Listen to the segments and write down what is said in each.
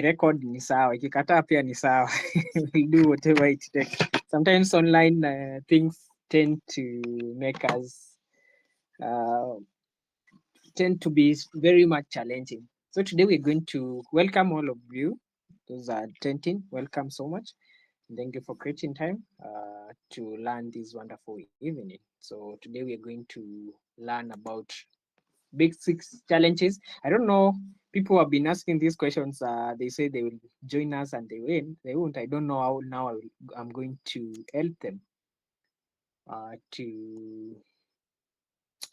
record ni sawa, ikikataa pia ni sawa. We do whatever it takes. Sometimes online things tend to make us tend to be very much challenging. So today we're going to welcome all of you. Those are attending, welcome so much. Thank you for creating time to learn this wonderful evening. So today we are going to learn about big six challenges. I don't know. People have been asking these questions. They say they will join us and they win. They won't. I don't know how now I'm going to help them to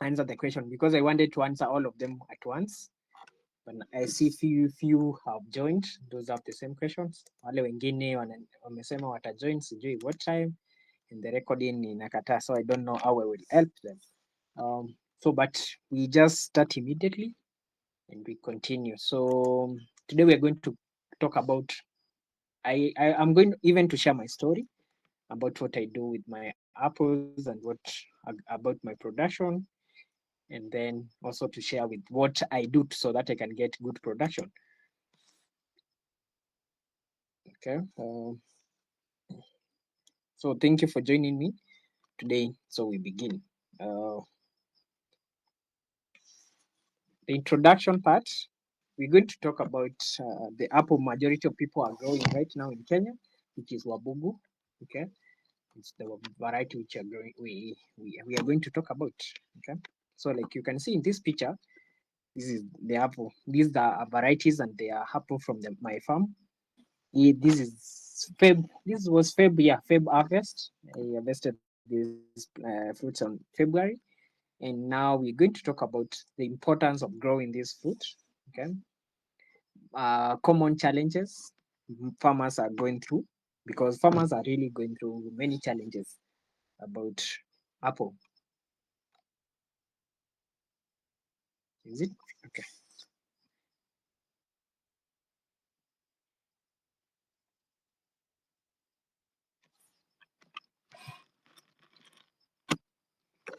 answer the question because I wanted to answer all of them at once. But I see few have joined. Those have the same questions. Wale wengine wamesema watajoin sijui what time and the recording inakataa, so I don't know how I will help them. But we just start immediately and we continue. So today we are going to talk about I'm going even to share my story about what I do with my apples and what about my production, and then also to share with what I do so that I can get good production. Okay. So thank you for joining me today. So we begin. The introduction part, we're going to talk about the apple majority of people are growing right now in Kenya, which is Wabugu. Okay, it's the variety which are growing. We are going to talk about. Okay, so like you can see in this picture, this is the apple. These are varieties and they are apple from my farm. This is Feb. This was Feb. Yeah, Feb harvest. I harvested these fruits on February, and now we're going to talk about the importance of growing this fruit. Okay, common challenges farmers are going through because farmers are really going through many challenges about apple. Is it okay?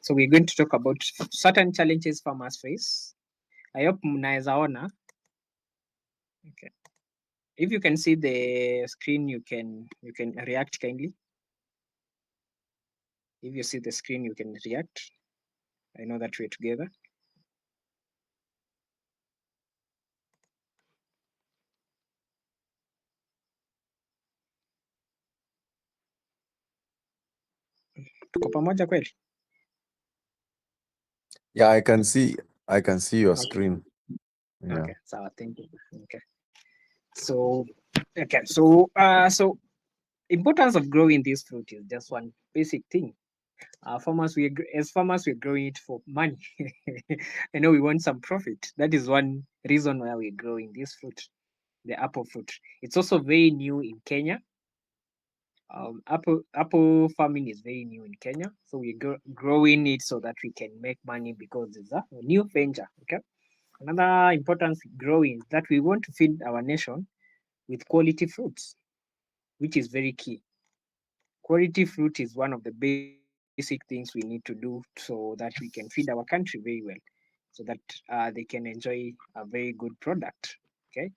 So we're going to talk about certain challenges farmers face. I hope mnaweza ona. Okay. If you can see the screen, you can react kindly. If you see the screen, you can react. I know that we're together. Tuko pamoja kweli? Yeah, I can see your Okay. screen. Yeah. Okay. So thank you. Okay. So so importance of growing this fruit is just one basic thing. As farmers we're growing it for money. I know we want some profit. That is one reason why we're growing this fruit, the apple fruit. It's also very new in Kenya. Apple farming is very new in Kenya, so we're growing it so that we can make money because it's a new venture. Okay. Another importance with growing is that we want to feed our nation with quality fruits, which is very key. Quality fruit is one of the basic things we need to do so that we can feed our country very well, so that they can enjoy a very good product. Okay.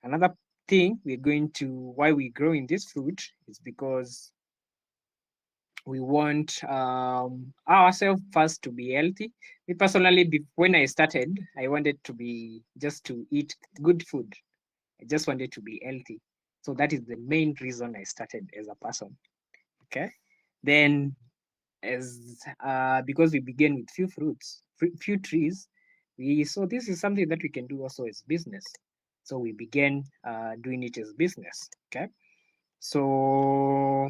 Another thing we're going to why we grow in this fruit is because we want ourselves first to be healthy. Me personally, when I started, I wanted to be just to eat good food. I just wanted to be healthy. So that is the main reason I started as a person. Okay. Then as because we began with few fruits, few trees, we so this is something that we can do also as business. So we began doing it as business. Okay. So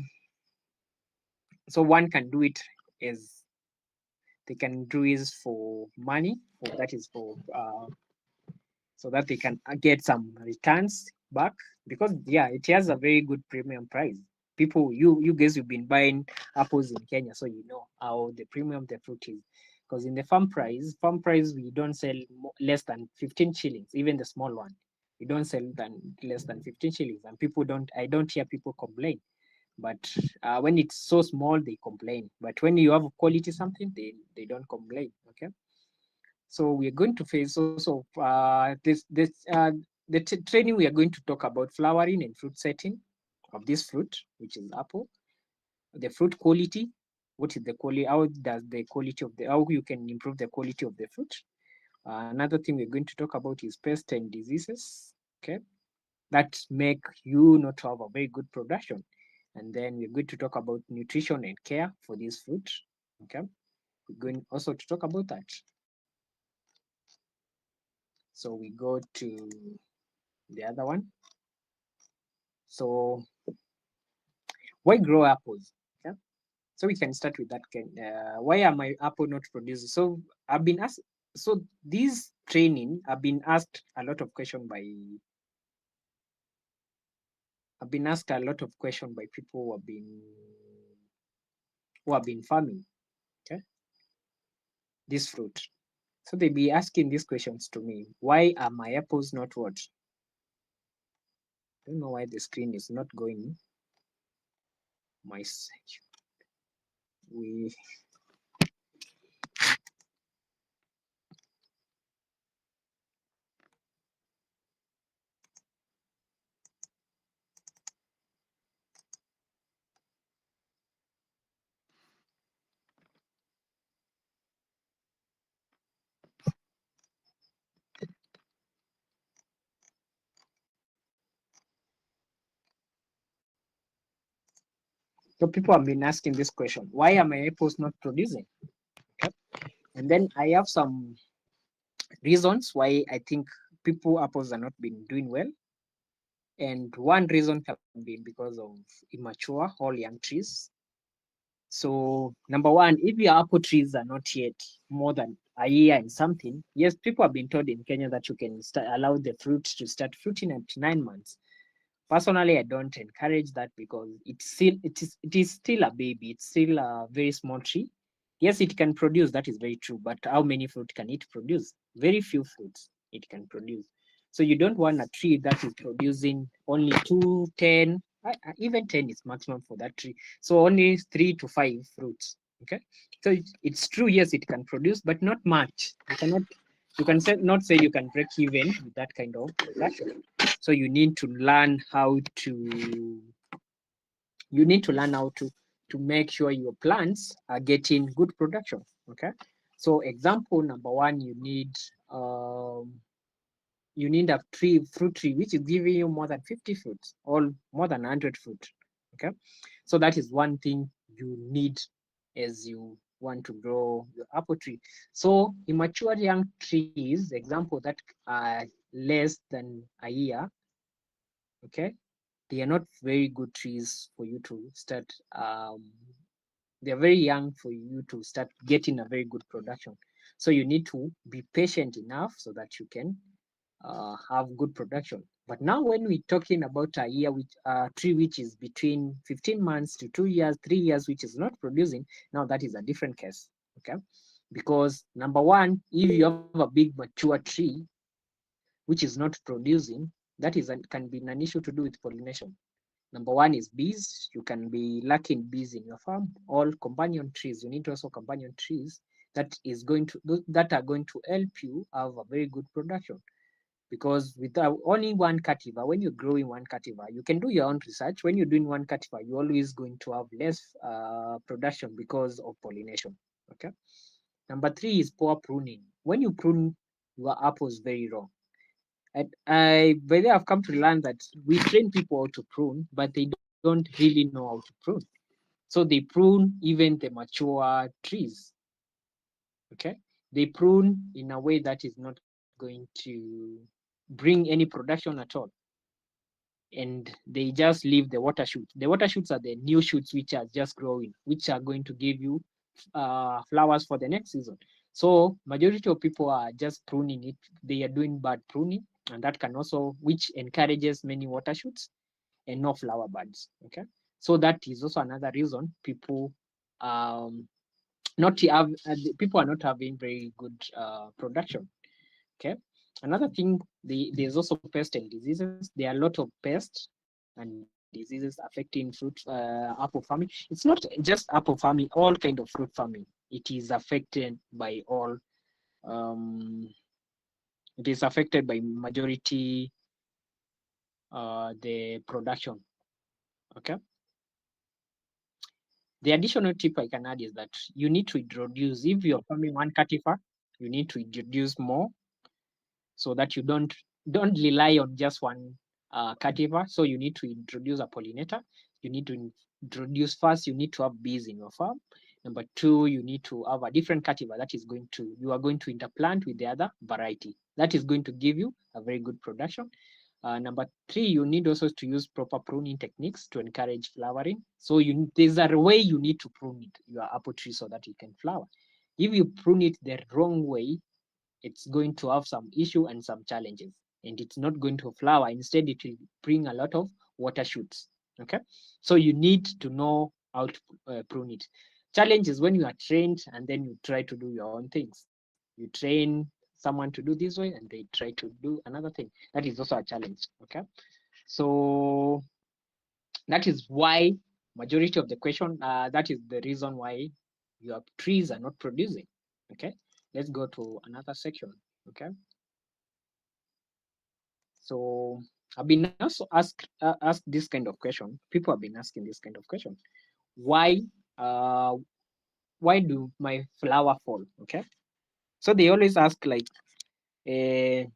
one can do it as they can do is for money, or that is for so that they can get some returns back because yeah, it has a very good premium price. People, you guys, you've been buying apples in Kenya, so you know how the premium the fruit is. Because in the farm price, we don't sell less than 15 shillings, even the small one. We don't sell less than 15 shillings, and people don't. I don't hear people complain. But when it's so small, they complain. But when you have quality something, they don't complain. Okay. So we're going to face also this the training, we are going to talk about flowering and fruit setting of this fruit, which is apple, the fruit quality, what is the quality, how does the quality of the, how you can improve the quality of the fruit. Another thing we're going to talk about is pests and diseases, okay, that make you not have a very good production. And then we're going to talk about nutrition and care for this fruit, okay. We're going also to talk about that. So we go to the other one. So why grow apples? Okay. So we can start with that. Why am I apple not producing? So I've been asked. So this training, I've been asked a lot of questions by. I've been asked a lot of questions by people who have been farming. Okay, this fruit. So they be asking these questions to me. Why are my apples not what? I don't know why the screen is not going. My we so people have been asking this question. Why are my apples not producing? Okay. And then I have some reasons why I think people apples are not been doing well. And one reason can be because of immature or young trees. So number one, if your apple trees are not yet more than a year and something, yes, people have been told in Kenya that you can allow the fruit to start fruiting at 9 months. Personally, I don't encourage that because it is still a baby. It's still a very small tree. Yes, it can produce. That is very true. But how many fruit can it produce? Very few fruits it can produce. So you don't want a tree that is producing only 2, 10, even 10 is maximum for that tree. So only 3 to 5 fruits. Okay. So it's true. Yes, it can produce, but not much. You can not say you can break even with that kind of production. So you need to learn how to make sure your plants are getting good production. Okay. So example number one, you need a fruit tree which is giving you more than 50 fruits or more than 100 fruit. Okay. So that is one thing you need as you want to grow your apple tree. So immature young trees, example that are less than a year, okay, they are not very good trees for you to start. They are very young for you to start getting a very good production. So you need to be patient enough so that you can have good production. But now when we're talking about a year, which tree which is between 15 months to 2 years, 3 years, which is not producing, now that is a different case. Okay. Because number one, if you have a big mature tree which is not producing, that can be an issue to do with pollination. Number one is bees. You can be lacking bees in your farm. All companion trees. You need also companion trees that are going to help you have a very good production. Because without only one cultivar, when you're growing one cultivar, you can do your own research. When you're doing one cultivar, you're always going to have less production because of pollination. Okay. Number three is poor pruning. When you prune your apples very wrong, by the way, I've come to learn that we train people how to prune, but they don't really know how to prune. So they prune even the mature trees. Okay. They prune in a way that is not going to bring any production at all. And they just leave the water shoots. The water shoots are the new shoots which are just growing, which are going to give you flowers for the next season. So majority of people are just pruning it. They are doing bad pruning, and that can also, which encourages many water shoots and no flower buds. Okay. So that is also another reason not have people are not having very good production. Okay. Another thing, there's also pests and diseases. There are a lot of pests and diseases affecting apple farming. It's not just apple farming, all kind of fruit farming. It is affected by all. Um, it is affected by majority the production. Okay. The additional tip I can add is that you need to introduce, if you're farming one cultivar, you need to introduce more so that you don't rely on just one cultivar. So you need to introduce a pollinator. You need to introduce, first, you need to have bees in your farm. Number two, you need to have a different cultivar that is going to, you are going to interplant with the other variety. That is going to give you a very good production. Number three, you need also to use proper pruning techniques to encourage flowering. So there's a way you need to prune it, your apple tree, so that it can flower. If you prune it the wrong way, it's going to have some issue and some challenges, and it's not going to flower. Instead, it will bring a lot of water shoots. Okay, so you need to know how to prune it. Challenge is when you are trained and then you try to do your own things. You train someone to do this way and they try to do another thing. That is also a challenge. Okay, so that is why majority of the question, that is the reason why your trees are not producing. Okay, let's go to another section. Okay, so I've been also asked this kind of question. People have been asking this kind of question. Why uh why do my flower fall? Okay, so they always ask like, I'm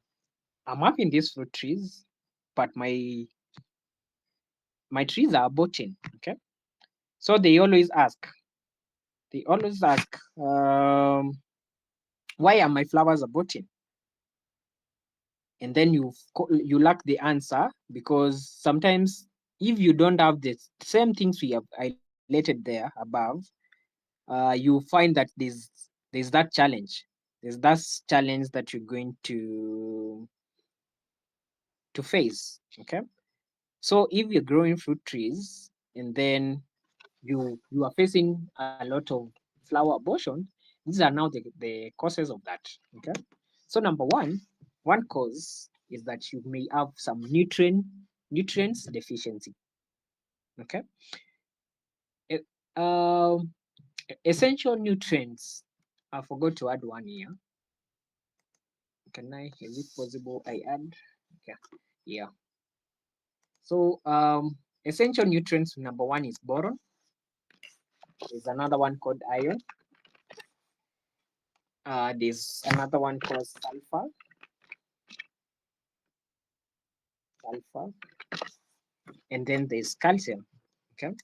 having these fruit trees, but my trees are aborting. Okay, so they always ask, why are my flowers aborting? And then you lack the answer, because sometimes if you don't have the same things we have highlighted there above, you find that there's that challenge. There's that challenge that you're going to face. Okay, so if you're growing fruit trees and then you are facing a lot of flower abortion, these are now the causes of that. Okay, so number one cause is that you may have some nutrients deficiency. Okay, E- um, essential nutrients, I forgot to add one here. Is it possible I add? Okay, yeah. So essential nutrients, number one is boron. There's another one called iron. There's another one called sulfur, and then there's calcium. Okay.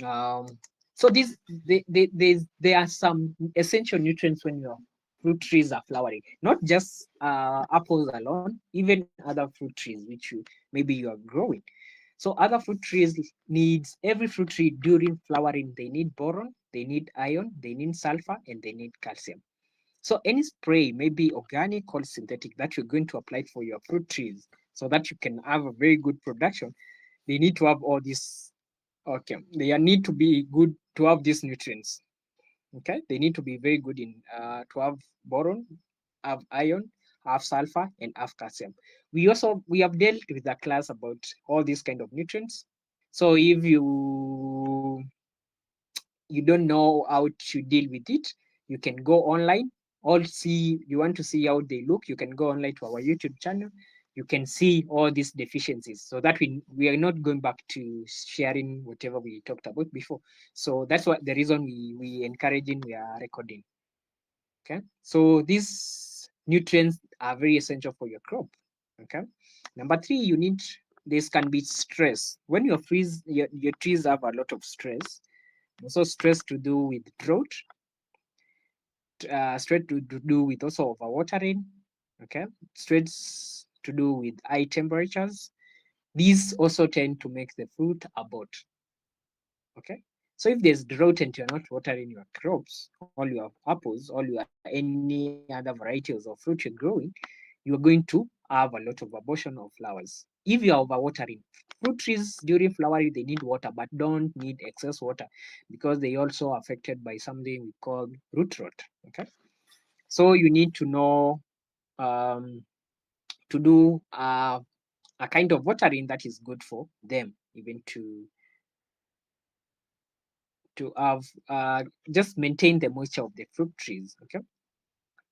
Um, so there are some essential nutrients when your fruit trees are flowering, not just apples alone, even other fruit trees which maybe you are growing. So other fruit trees needs, every fruit tree during flowering, they need boron, they need iron, they need sulfur, and they need calcium. So any spray, maybe organic or synthetic, that you're going to apply for your fruit trees so that you can have a very good production, they need to have all these. Okay, they need to be good to have these nutrients. Okay, they need to be very good in to have boron, have iron, have sulfur, and have calcium. We have dealt with the class about all these kind of nutrients. So if you don't know how to deal with it, you can go online or see, you want to see how they look, you can go online to our YouTube channel. You can see all these deficiencies, so that we are not going back to sharing whatever we talked about before. So that's what the reason we encouraging, we are recording. Okay, so these nutrients are very essential for your crop. Okay, number three, you need, this can be stress. When your trees have a lot of stress, also stress to do with drought, stress to do with also overwatering. Okay, stress to do with high temperatures. These also tend to make the fruit abort. Okay, so if there's drought and you're not watering your crops, all your apples, all your any other varieties of fruit you're growing, you are going to have a lot of abortion of flowers. If you are overwatering, fruit trees during flowering, they need water, but don't need excess water, because they also affected by something we call root rot. Okay, so you need to know to do a kind of watering that is good for them, even to have just maintain the moisture of the fruit trees. Okay,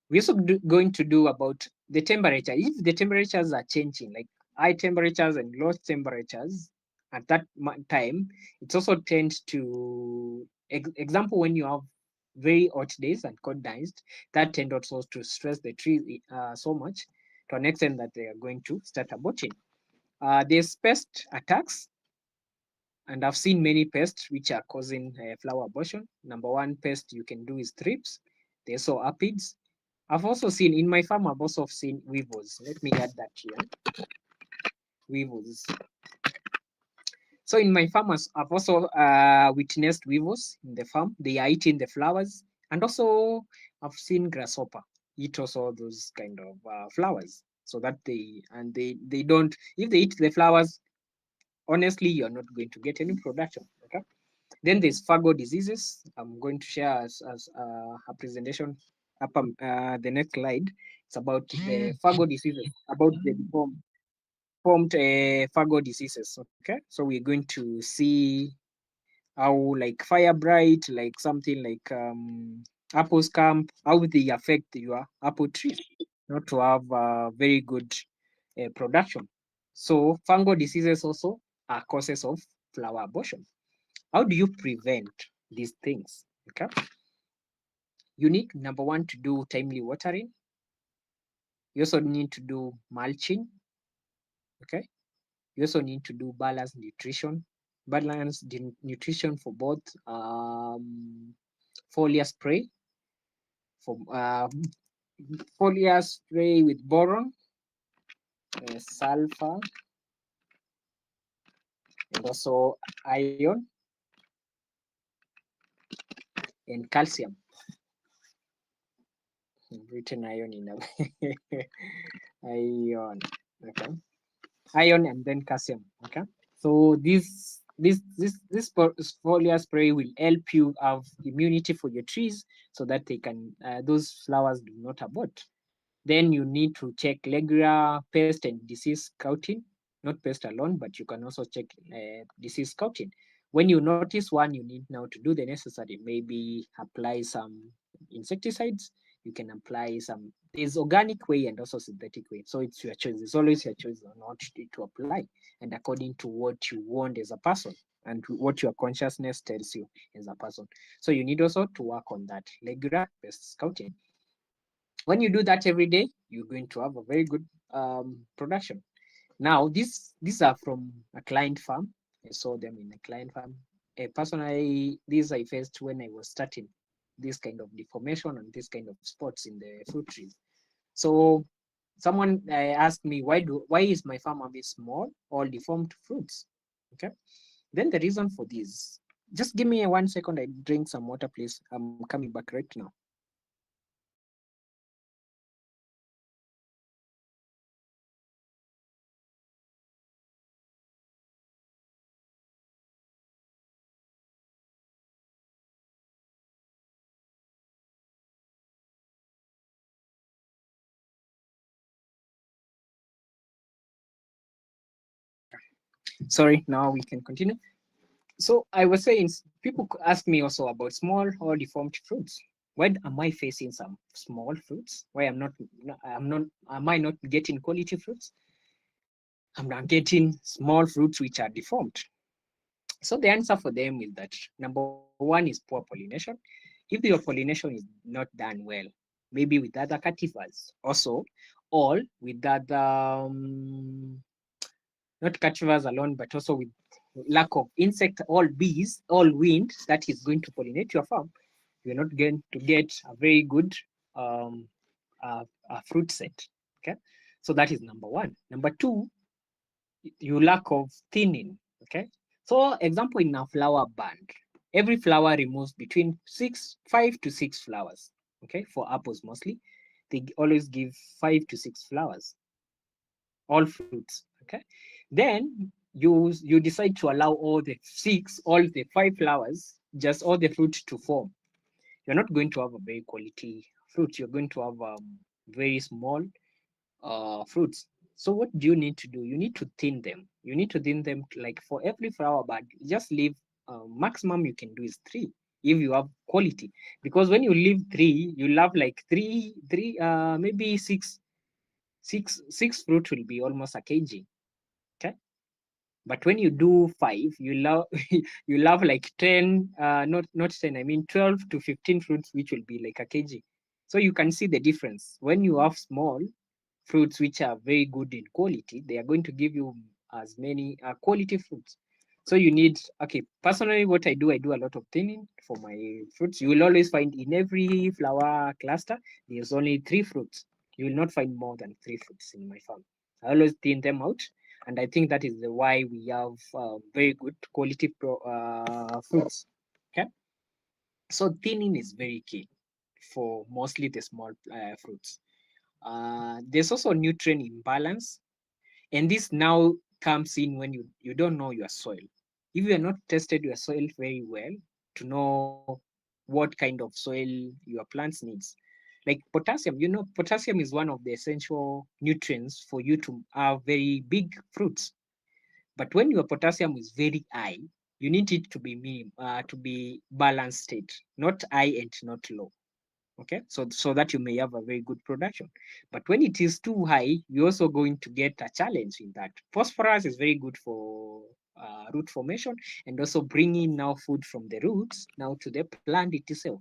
we're also going to do about the temperature. If the temperatures are changing, like high temperatures and low temperatures at that time, it also tends to, example, when you have very hot days and cold days, that tend also to stress the trees so much to an extent that they are going to start aborting. There's pest attacks, and I've seen many pests which are causing flower abortion. Number one pest you can do is thrips. There's also aphids. I've also seen in my farm, I've also seen weevils. Let me add that here. Weevils. So in my farmers, I've also witnessed weevils in the farm. They are eating the flowers, and also I've seen grasshopper eat also those kind of flowers. So that they don't, if they eat the flowers, honestly, you're not going to get any production. Okay. Then there's fungal diseases. I'm going to share as a presentation up the next slide. It's about the fungal diseases, about the formed fungal diseases. Okay, so we're going to see how like fire bright, like something like apple scamp, how they affect your apple tree, not to have very good production. So fungal diseases also are causes of flower abortion. How do you prevent these things? Okay, you need, number one, to do timely watering. You also need to do mulching. Okay, you also need to do balanced nutrition for both foliar spray, for foliar spray with boron, sulfur, and also iron and calcium. Written iron in a iron. Okay, iron and then calcium. Okay, so this foliar spray will help you have immunity for your trees so that they can those flowers do not abort. Then you need to check regular pest and disease scouting, not pest alone, but you can also check disease scouting. When you notice one, you need now to do the necessary, maybe apply some insecticides. You can apply some, there's organic way and also synthetic way. So it's your choice. It's always your choice on what to apply and according to what you want as a person and what your consciousness tells you as a person. So you need also to work on that regular pest scouting. When you do that every day, you're going to have a very good production. Now, these are from a client farm. I saw them in a client farm. Personally, these I faced when I was starting this kind of deformation and this kind of spots in the fruit trees. So someone asked me, why is my farm a bit small, all deformed fruits? Okay. Then the reason for this, just give me a 1 second. I drink some water, please. I'm coming back right now. Sorry, now we can continue. So I was saying, people ask me also about small or deformed fruits. Why am I facing some small fruits? Why am I not getting quality fruits? I'm not getting small fruits which are deformed. So the answer for them is that number one is poor pollination. If your pollination is not done well, maybe with other cultivars also, or with other not cultivars alone, but also with lack of insect or bees, all wind that is going to pollinate your farm, you're not going to get a very good um, fruit set. Okay, so that is number one. Number two, you lack of thinning. Okay, so example in a flower band, every flower removes between 5 to 6 flowers. Okay, for apples mostly, they always give 5 to 6 flowers, all fruits. Okay, then you decide to allow all the 5 flowers, just all the fruit to form. You're not going to have a very quality fruit. You're going to have very small fruits. So what do you need to do? You need to thin them. You need to thin them, like for every flower bud, just leave maximum you can do is 3 if you have quality. Because when you leave 3, you'll have like maybe six fruit will be almost a kg. But when you do 5, you love like 10, not 10, I mean 12 to 15 fruits, which will be like a kg. So you can see the difference. When you have small fruits which are very good in quality, they are going to give you as many quality fruits. So you need, okay, personally what I do a lot of thinning for my fruits. You will always find in every flower cluster, there's only 3 fruits. You will not find more than 3 fruits in my farm. I always thin them out, and I think that is the why we have very good quality fruits. Okay, so thinning is very key for mostly the small fruits. There's also nutrient imbalance, and this now comes in when you don't know your soil. If you are not tested your soil very well to know what kind of soil your plants needs, like potassium, potassium is one of the essential nutrients for you to have very big fruits. But when your potassium is very high, you need it to be to be balanced state, not high and not low. Okay, so that you may have a very good production. But when it is too high, you're also going to get a challenge in that. Phosphorus is very good for root formation and also bringing now food from the roots now to the plant itself.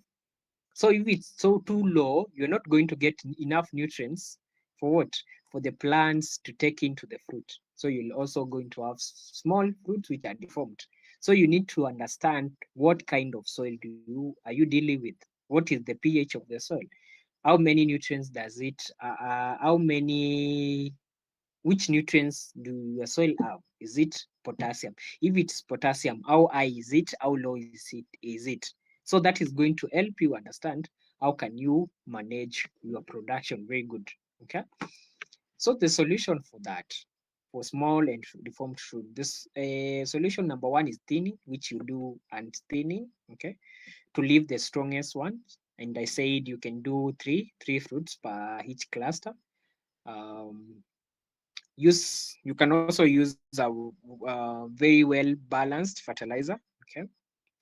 So if it's so too low, you're not going to get enough nutrients for what? For the plants to take into the fruit. So you're also going to have small fruits which are deformed. So you need to understand what kind of soil are you dealing with? What is the pH of the soil? How many nutrients does it? How many? Which nutrients do your soil have? Is it potassium? If it's potassium, how high is it? How low is it? So that is going to help you understand how can you manage your production very good. Okay. So the solution for that, for small and deformed fruit, this solution number one is thinning, which you do and thinning. Okay, to leave the strongest ones. And I said you can do three fruits per each cluster. Um, you can also use a very well balanced fertilizer. Okay,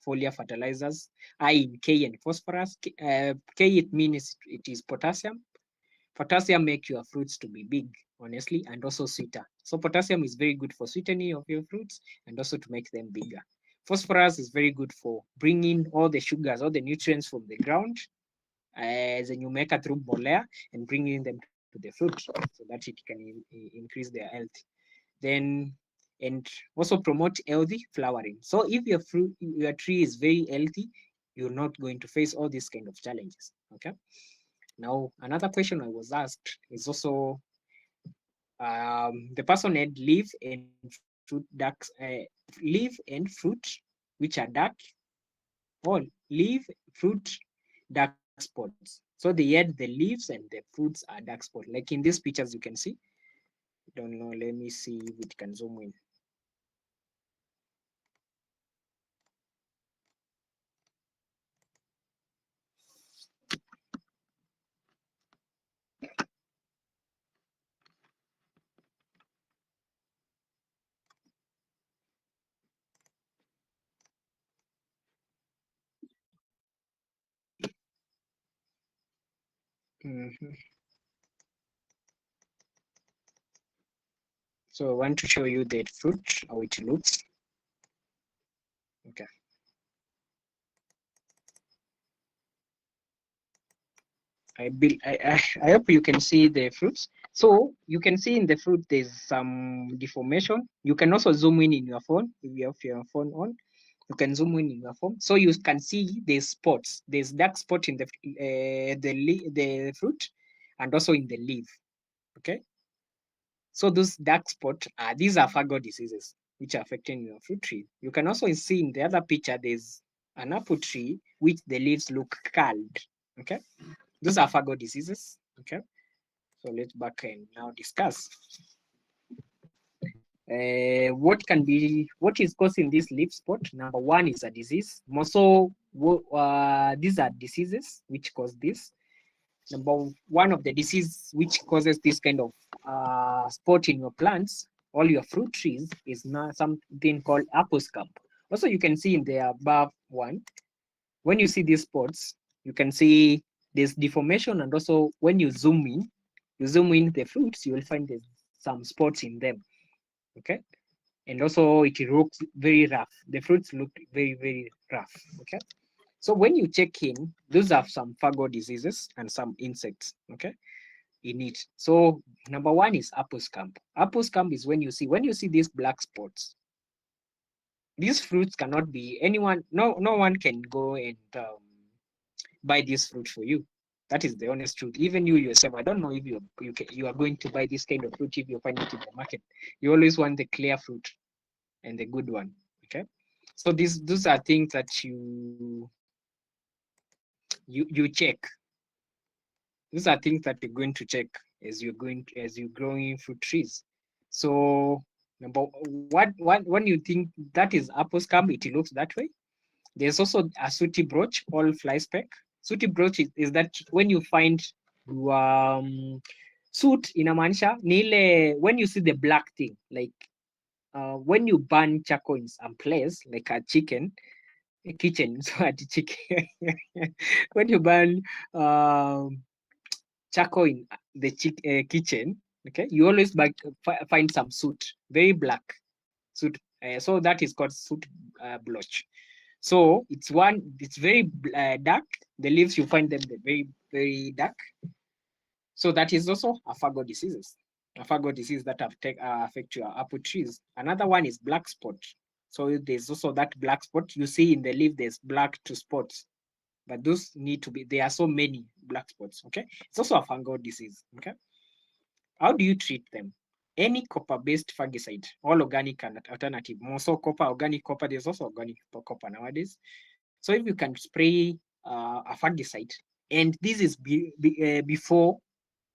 foliar fertilizers high in K and phosphorus. K it means it is potassium. Potassium make your fruits to be big, honestly, and also sweeter. So potassium is very good for sweetening of your fruits and also to make them bigger. Phosphorus is very good for bringing all the sugars, all the nutrients from the ground as a new maker through bolea and bringing them to the fruit so that it can increase their health. Then and also promote healthy flowering. So if your tree is very healthy, you're not going to face all these kind of challenges. Okay. Now another question I was asked is also the person had leaf and fruit which are dark, all leaf, fruit, dark spots. So they had the leaves and the fruits are dark spots. Like in these pictures, you can see. Don't know. Let me see if it can zoom in. Mhm. So I want to show you the fruit, how it looks. Okay. I hope you can see the fruits. So you can see in the fruit there's some deformation. You can also zoom in your phone if you have your phone on. You can zoom in your phone, so you can see there's spots. There's dark spot in the fruit, and also in the leaf. Okay, so those dark spots are these are fungal diseases which are affecting your fruit tree. You can also see in the other picture there's an apple tree which the leaves look curled. Okay, those are fungal diseases. Okay. So let's back and now discuss what is causing this leaf spot. Number one is a disease. Also, these are diseases which cause this. Number one of the disease which causes this kind of spot in your plants, all your fruit trees, is now something called apple scab. Also, you can see in the above one, when you see these spots, you can see there's deformation, and also when you zoom in the fruits, you will find there's some spots in them. Okay. and also it looks very rough. The fruits look very, very rough. Okay. So when you check in, those are some fungal diseases and some insects, okay, in it. So number one is apple scum. Apple scum is when you see these black spots. These fruits cannot be anyone. No one can go and buy this fruit for you. That is the honest truth. Even you yourself, I don't know if you are going to buy this kind of fruit if you find it in the market. You always want the clear fruit and the good one. Okay. So those are things that you check. These are things that you're going to check as you're growing fruit trees. So number what when you think that is apple scum, it looks that way. There's also a sooty brooch or fly speck. Sooty brooch is that when you find your soot inamaanisha ni ile when you see the black thing, like when you burn charcoal in some place like a kitchen, so at chicken, when you burn charcoal in the kitchen, okay, you always find some soot, very black soot. So that is called soot blotch. So it's very dark. The leaves, you find them very, very dark. So that is also a fungal diseases. A fungal disease that affect your apple trees. Another one is black spot. So there's also that black spot. You see in the leaf, there's black to spots. But those need to be, there are so many black spots, okay? It's also a fungal disease, okay? How do you treat them? Any copper-based fungicide, all organic and alternative, more so copper, organic copper, there's also organic copper nowadays. So if you can spray a fungicide, and this is before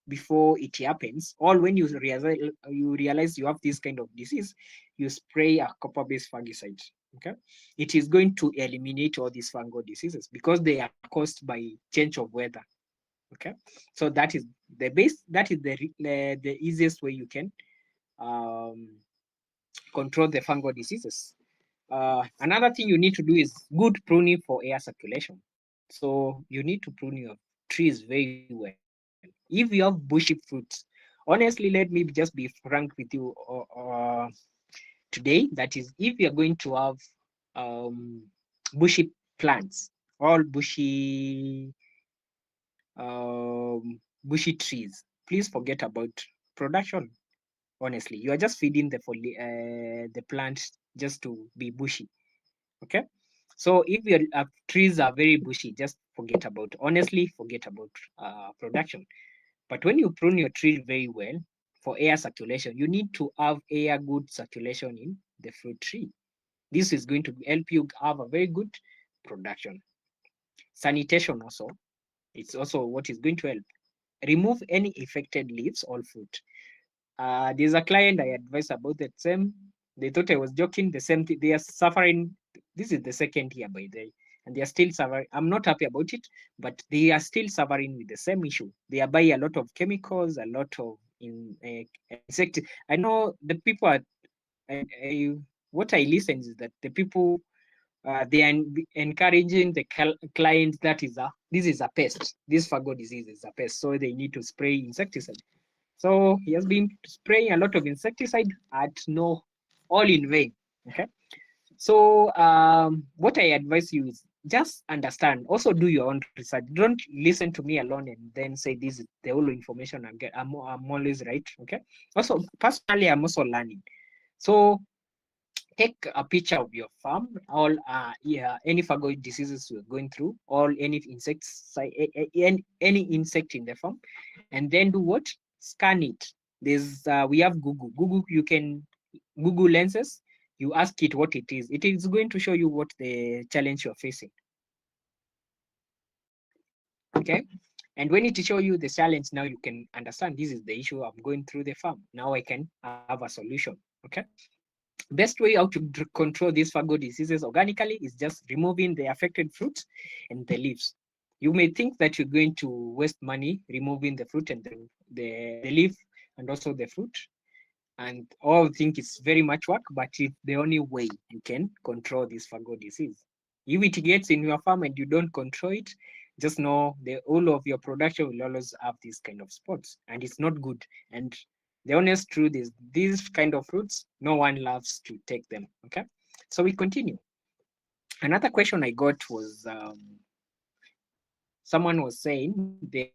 it happens, or when you realize you have this kind of disease, you spray a copper-based fungicide. Okay, it is going to eliminate all these fungal diseases because they are caused by change of weather. Okay, so that is the easiest way you can um, control the fungal diseases. Another thing you need to do is good pruning for air circulation. So you need to prune your trees very well. If you have bushy fruits, honestly, let me just be frank with you today. That is, if you're going to have bushy plants, all bushy trees, please forget about production. Honestly, you are just feeding the plant just to be bushy. Okay, so if your trees are very bushy, just forget about production. But when you prune your tree very well for air circulation, you need to have air good circulation in the fruit tree. This is going to help you have a very good production. Sanitation also, it's also what is going to help. Remove any affected leaves or fruit. There's a client I advised about the same. They thought I was joking. The same thing. They are suffering. This is the second year by the way, and they are still suffering. I'm not happy about it, but they are still suffering with the same issue. They are buying a lot of chemicals, a lot of insect. I know the people are. What I listen is that the people they are encouraging the clients that this is a pest. This fungal disease is a pest, so they need to spray insecticide. So he has been spraying a lot of insecticide all in vain. Okay. So what I advise you is just understand. Also do your own research. Don't listen to me alone and then say this is the whole information I'm always right. Okay. Also, personally, I'm also learning. So take a picture of your farm, all any fungal diseases you're going through, all any insects, any insect in the farm, and then do what? Scan it. There's we have Google. You can Google lenses. You ask it what it is. It is going to show you what the challenge you're facing. Okay. And when it show you the challenge, now you can understand this is the issue I'm going through the farm. Now I can have a solution. Okay. Best way how to control these fungal diseases organically is just removing the affected fruits and the leaves. You may think that you're going to waste money removing the fruit and the leaf and also the fruit, and all think it's very much work, but it's the only way you can control this fungal disease. If it gets in your farm and you don't control it, just know the all of your production will always have these kind of spots, and it's not good. And The honest truth is these kind of fruits, no one loves to take them. Okay, so we continue. Another question I got was someone was saying they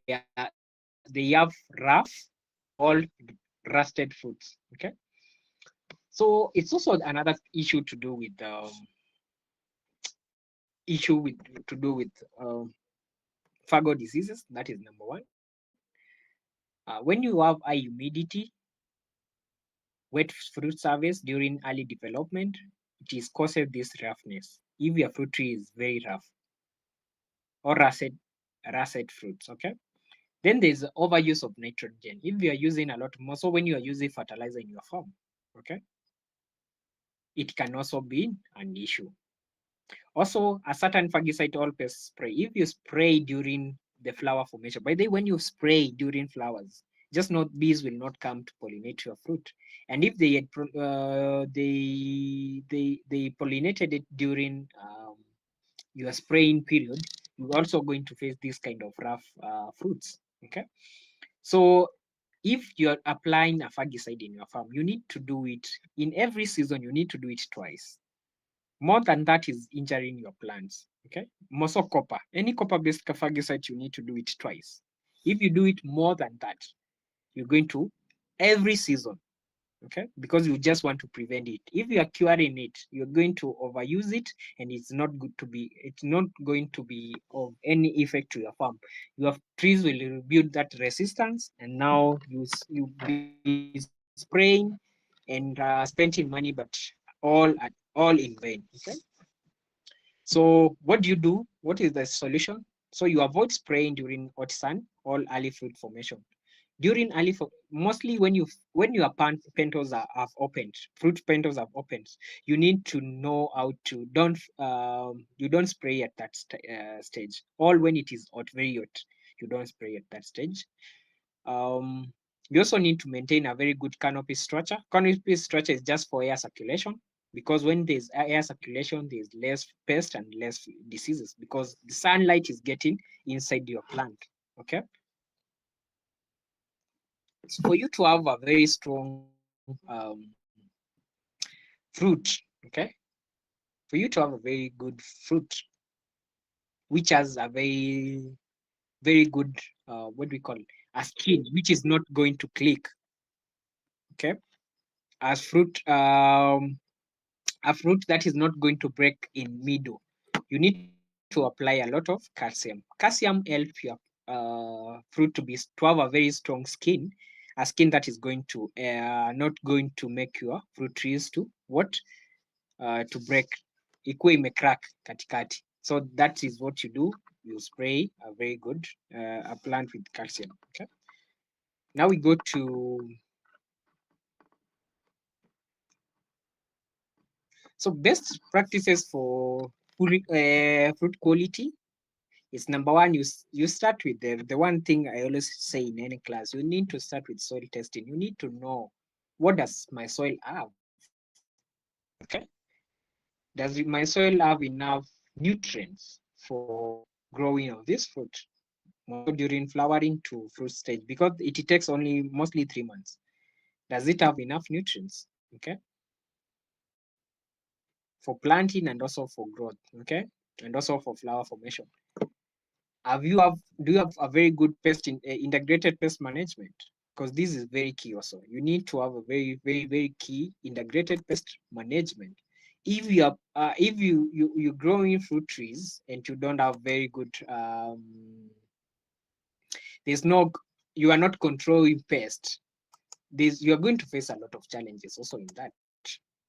have rough, all rusted fruits. Okay, so it's also another issue to do with issue with to do with fungal diseases. That is number one. When you have high humidity, wet fruit surface during early development, it is causes this roughness. If your fruit tree is very rough or russet fruits, okay. Then there's overuse of nitrogen. If you are using a lot more, so when you are using fertilizer in your farm, okay, it can also be an issue. Also, a certain fungicide or pest spray. If you spray during the flower formation, by the way, when you spray during flowers, just note bees will not come to pollinate your fruit. And if they had, they pollinated it during your spraying period, you're also going to face this kind of rough fruits. Okay, so if you're applying a fungicide in your farm, you need to do it in every season. You need to do it twice. More than that is injuring your plants. Okay, also copper. Any copper-based fungicide, you need to do it twice. If you do it more than that, you're going to every season. Okay, because you just want to prevent it. If you are curing it, you're going to overuse it, and it's not going to be of any effect to your farm. Your trees will rebuild that resistance, and now you be spraying and spending money, but all in vain. Okay, so what do you do? What is the solution? So you avoid spraying during hot sun or early fruit formation. During mostly when your pentals have opened, fruit pentals have opened, you need to know how to you don't spray at that stage. All when it is hot, very hot, you don't spray at that stage. Um, you also need to maintain a very good canopy structure. Canopy structure is just for air circulation, because when there's air circulation, there's less pests and less diseases, because the sunlight is getting inside your plant. Okay. So for you to have a very strong fruit, okay, for you to have a very good fruit, which has a very good, what do we call it, a skin, which is not going to click, okay, as fruit, a fruit that is not going to break in middle, you need to apply a lot of calcium. Calcium helps your fruit to have a very strong skin, a skin that is going to not going to make your fruit trees to what to break, ikuwe imecrack katikati. So that is what you do. You spray a very good a plant with calcium. Okay. Now we go to, so best practices for fruit quality is number one. You start with the one thing I always say in any class. You need to start with soil testing. You need to know, what does my soil have. Okay, does my soil have enough nutrients for growing of this fruit, more so during flowering to fruit stage, because it takes only mostly 3 months. Does it have enough nutrients? Okay, for planting and also for growth. Okay, and also for flower formation. Do you have a very good integrated pest management? Because this is very key also. You need to have a very key integrated pest management. If you're growing fruit trees and you don't have very good there's no you are not controlling pests, you are going to face a lot of challenges also in that.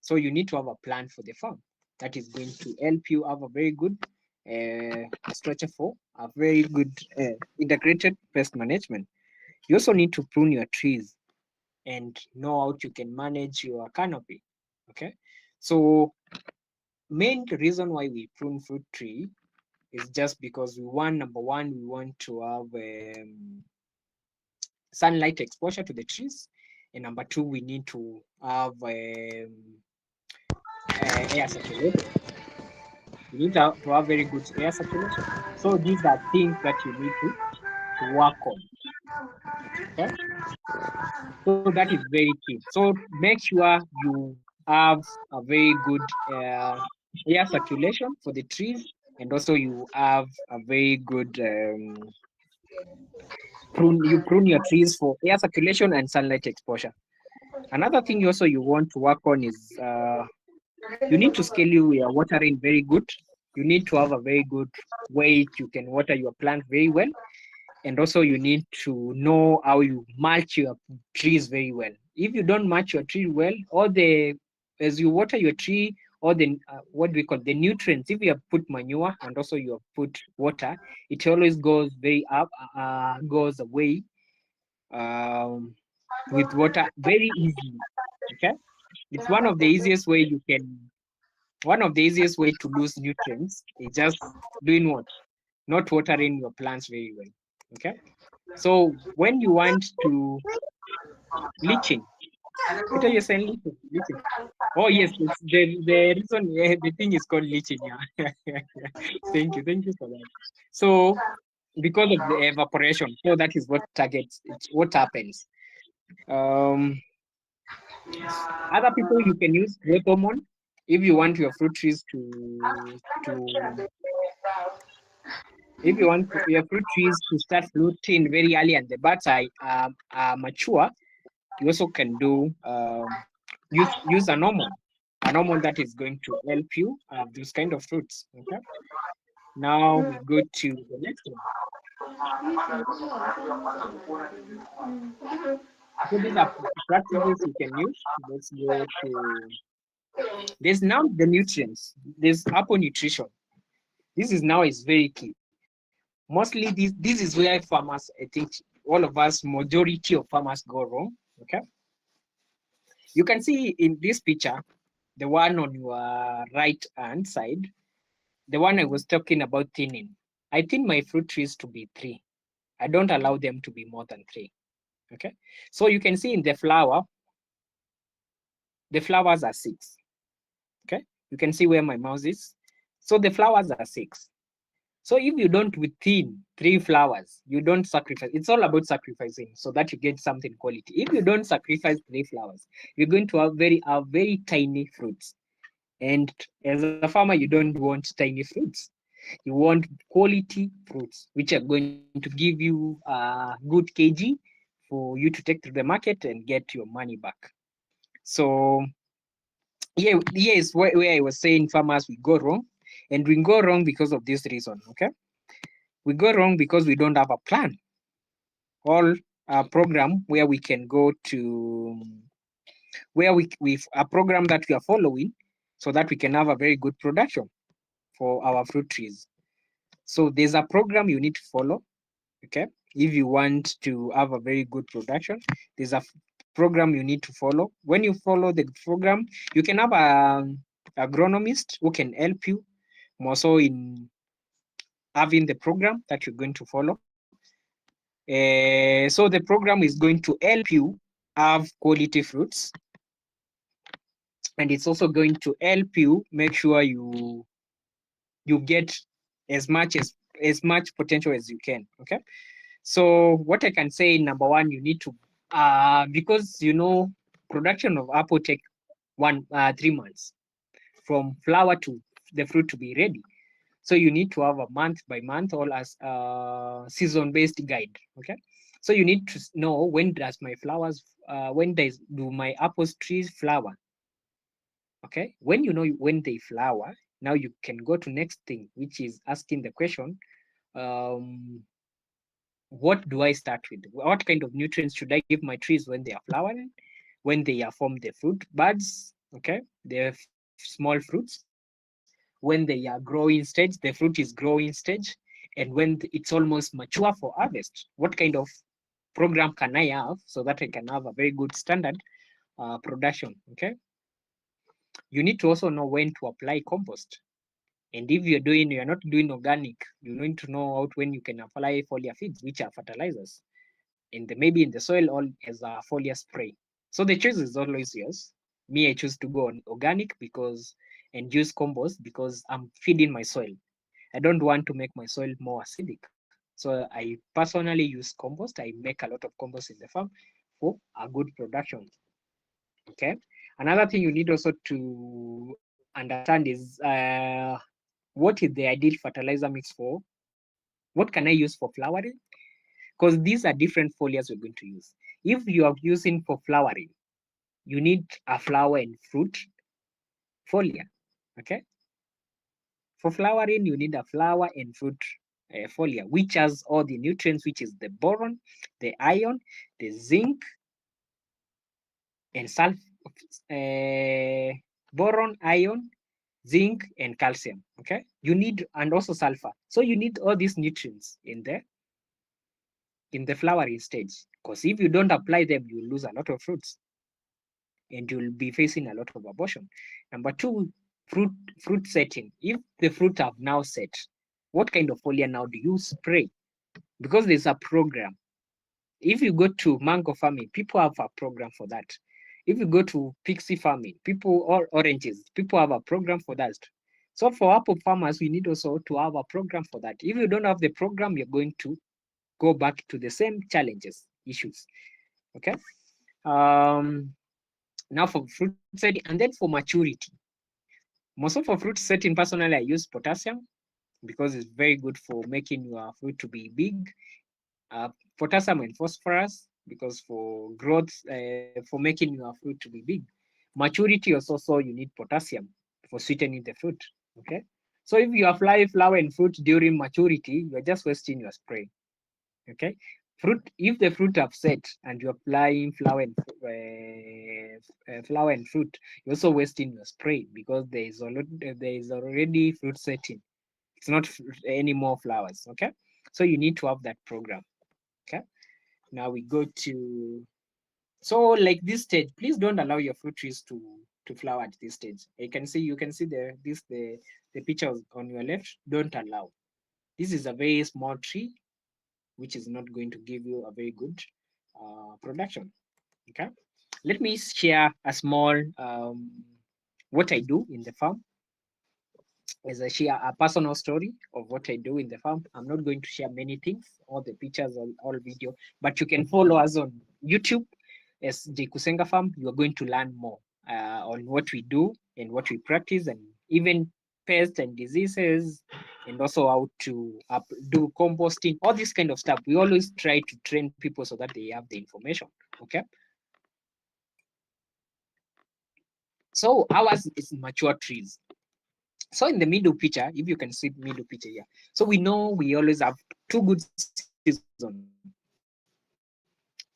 So you need to have a plan for the farm that is going to help you have a very good structure for a very good integrated pest management. You also need to prune your trees and know how you can manage your canopy. Okay, so main reason why we prune fruit tree is just because number one, we want to have sunlight exposure to the trees, and number two, we need to have air circulation. You need to have very good air circulation. So these are things that you need to work on. Okay, so that is very key. So make sure you have a very good air circulation for the trees, and also you have a very good prune your trees for air circulation and sunlight exposure. Another thing also you want to work on is you need to scale your watering very good. You need to have a very good way you can water your plant very well. And also you need to know how you mulch your trees very well. If you don't mulch your tree well, all the as you water your tree, all the what we call the nutrients, if you have put manure and also you have put water, it always goes very up, goes away um, with water very easily. Okay, it's one of the easiest way to lose nutrients is just doing what? Not watering your plants very well. Okay. So when you want to leaching, what are you saying? Leaching. Oh yes, it's the reason the thing is called leaching. Yeah. Thank you for that. So because of the evaporation, so that is what targets. It's what happens. Um, Other people you can use growth hormone if you want your fruit trees to if you want your fruit trees to start fruiting very early and the buds are mature. You also can do use an hormone that is going to help you those kind of fruits. Okay. Now we go to the next one. So these are practices you can use. Let's go to there's now the nutrients. There's apple nutrition. This is now is very key. Mostly this is where farmers, I think all of us, majority of farmers go wrong. Okay. You can see in this picture, the one on your right hand side, the one I was talking about thinning. I thin my fruit trees to be 3. I don't allow them to be more than 3. Okay. So you can see in the flowers are 6. Okay. You can see where my mouse is. So the flowers are 6. So if you don't within 3 flowers, you don't sacrifice. It's all about sacrificing so that you get something quality. If you don't sacrifice 3 flowers, you're going to have very tiny fruits. And as a farmer, you don't want tiny fruits. You want quality fruits, which are going to give you a good kg for you to take to the market and get your money back. So yeah, yes, where I was saying farmers we go wrong, and we go wrong because of this reason. Okay, we go wrong because we don't have a plan or a program where we can go to where we a program that we are following so that we can have a very good production for our fruit trees. So there's a program you need to follow. Okay, if you want to have a very good production, there's a program you need to follow. When you follow the program, you can have a agronomist who can help you more so in having the program that you're going to follow. So the program is going to help you have quality fruits, and it's also going to help you make sure you get as much potential as you can. Okay. So what I can say, number one, you need to because production of apple take 3 months from flower to the fruit to be ready. So you need to have a month by month or as season-based guide. Okay. So you need to know when does my flowers, do my apple trees flower? Okay. When you know when they flower, now you can go to next thing, which is asking the question, um, what do I start with? What kind of nutrients should I give my trees when they are flowering, when they are formed the fruit buds? Okay. They're small fruits. When they are growing stage, the fruit is growing stage, and when it's almost mature for harvest, what kind of program can I have so that I can have a very good standard production? Okay. You need to also know when to apply compost. And if you're not doing organic, you need to know out when you can apply foliar feeds, which are fertilizers, maybe in the soil or as a foliar spray. So the choice is always yours. Me, I choose to go on organic and use compost because I'm feeding my soil. I don't want to make my soil more acidic. So I personally use compost. I make a lot of compost in the farm for a good production. Okay. Another thing you need also to understand is what is the ideal fertilizer mix for? What can I use for flowering? Because these are different foliars we're going to use. If you are using for flowering, you need a flower and fruit foliar. Okay. For flowering, you need a flower and fruit foliar, which has all the nutrients, which is the boron, the iron, the zinc, and boron, iron, zinc, and calcium. Okay, you need, and also sulfur. So you need all these nutrients in the flowering stage. Because if you don't apply them, you lose a lot of fruits, and you'll be facing a lot of abortion. Number two, fruit setting. If the fruit have now set, what kind of foliar now do you spray? Because there's a program. If you go to mango farming, people have a program for that. If you go to pixie farming, people, or oranges, people have a program for that. So for apple farmers, we need also to have a program for that. If you don't have the program, you're going to go back to the same challenges, issues. Okay. Now for fruit setting, and then for maturity. Most of for fruit setting, personally, I use potassium because it's very good for making your fruit to be big. Potassium and phosphorus because for growth, for making your fruit to be big. Maturity also, so you need potassium for sweetening the fruit. Okay. So if you apply flower and fruit during maturity, you're just wasting your spray. Okay. Fruit, if the fruit have set and you're applying flower and fruit, you're also wasting your spray because there is already fruit setting. It's not any more flowers. Okay. So you need to have that program. Okay. Now we go to, so like this stage, please don't allow your fruit trees to flower at this stage. You can see the pictures on your left. Don't allow. This is a very small tree, which is not going to give you a very good production. Okay. Let me share a small what I do in the farm. As I share a personal story of what I do in the farm. I'm not going to share many things, all the pictures, all video, but you can follow us on YouTube as the Kusenga Farm. You are going to learn more on what we do and what we practice, and even pests and diseases, and also how to do composting, all this kind of stuff. We always try to train people so that they have the information. Okay. So ours is mature trees. So in the middle picture, if you can see the middle picture here, so we know we always have 2 good seasons